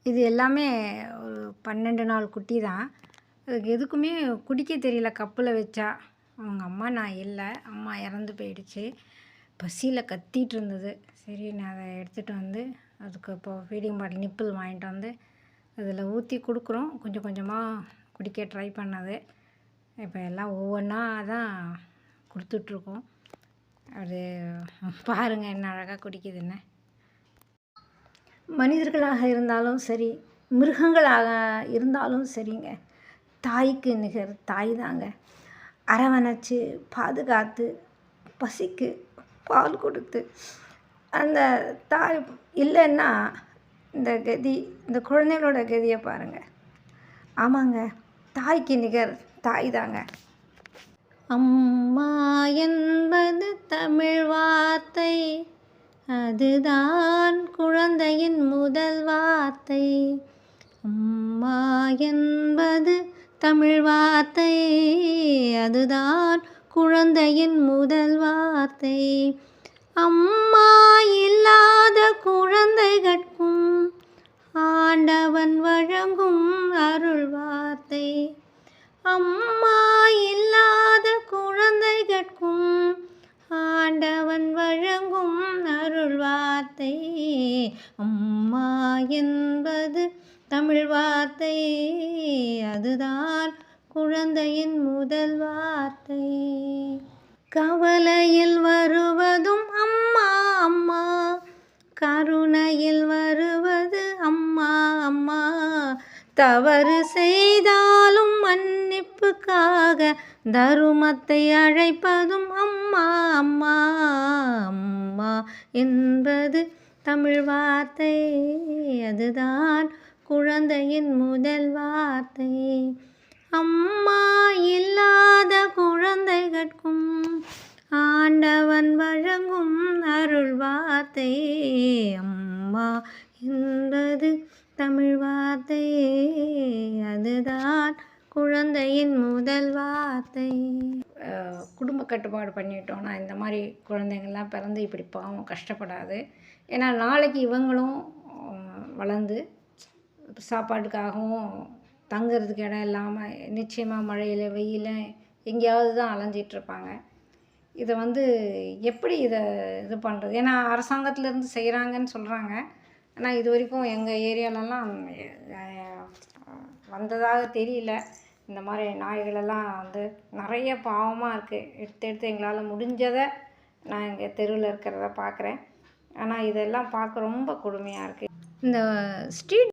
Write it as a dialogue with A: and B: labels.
A: இது எல்லாமே ஒரு 12 நாள் குட்டி தான். அதுக்கு எதுக்குமே குடிக்க தெரியல கப்பில் வச்சா. அவங்க அம்மா நான் இல்லை, அம்மா இறந்து போயிடுச்சு. பசியில் கத்திட்டு இருந்தது. சரி நான் அதை எடுத்துகிட்டு வந்து அதுக்கு இப்போது ஃபீடிங் பாட்டில் நிப்பிள் வாங்கிட்டு வந்து அதில் ஊற்றி கொடுக்குறோம். கொஞ்சம் கொஞ்சமாக குடிக்க ட்ரை பண்ணது. இப்போ எல்லாம் ஒவ்வொன்றா தான் கொடுத்துட்ருக்கோம். அது பாருங்கள் என்ன அழகாக குடிக்குதுன்னு. மனிதர்களாக இருந்தாலும் சரி, மிருகங்களாக இருந்தாலும் சரிங்க, தாய்க்கு நிகர் தாய் தாங்க. அரவணைச்சு பாதுகாத்து பசிக்கு பால் கொடுத்து அந்த தாய் இல்லைன்னா இந்த கதி, இந்த குழந்தைகளோட கதியை பாருங்கள். ஆமாங்க, தாய்க்கு நிகர் தாய் தாங்க. அம்மா என்பது தமிழ் வார்த்தை, அதுதான் குழந்தையின் முதல் வார்த்தை. அம்மா என்பது தமிழ் வார்த்தை, அதுதான் குழந்தையின் முதல் வார்த்தை. அம்மா இல்லாத குழந்தைகட்கும் ஆண்டவன் வழங்கும் அருள் வார்த்தை. அம்மா இல்லாத குழந்தைகட்கும் ஆண்டவன் வழங்கும் அருள் வார்த்தை. அம்மா என்பது தமிழ் வார்த்தை, அதுதான் குழந்தையின் முதல் வார்த்தை. கவலையில் வருவதும் அம்மா அம்மா, கருணையில் வருவது அம்மா அம்மா. தவறு செய்தாலும் மன்னிப்புக்காக தருமத்தை அழைப்பதும் அம்மா அம்மா. அம்மா என்பது தமிழ் வார்த்தை, அதுதான் குழந்தையின் முதல் வார்த்தை. அம்மா இல்லாத குழந்தைகட்கும் ஆண்டவன் வழங்கும் அருள் வார்த்தை. அம்மா என்பது தமிழ் வார்த்தை, அதுதான் குழந்தையின் முதல் வார்த்தை. குடும்ப கட்டுப்பாடு பண்ணிட்டோன்னா இந்த மாதிரி குழந்தைங்கள்லாம் பிறந்து இப்படி பாவம் கஷ்டப்படாது. ஏன்னா நாளைக்கு இவங்களும் வளர்ந்து சாப்பாட்டுக்காகவும் தங்கிறதுக்கு இடம் இல்லாமல் நிச்சயமாக மழையில் வெயில் எங்கேயாவது தான் அலைஞ்சிட்ருப்பாங்க. இதை எப்படி இது பண்ணுறது? ஏன்னா அரசாங்கத்திலேருந்து செய்கிறாங்கன்னு சொல்கிறாங்க. ஆனால் இது வரைக்கும் எங்கள் ஏரியாலலாம் வந்ததாக தெரியல. இந்த மாதிரி நாய்களெல்லாம் நிறைய பாவமாக இருக்குது. எடுத்து எங்களால் முடிஞ்சதை நான் எங்கள் தெருவில் இருக்கிறத பார்க்குறேன். ஆனால் இதெல்லாம் பார்க்க ரொம்ப கொடுமையாக இருக்குது. இந்த ஸ்ட்ரீட்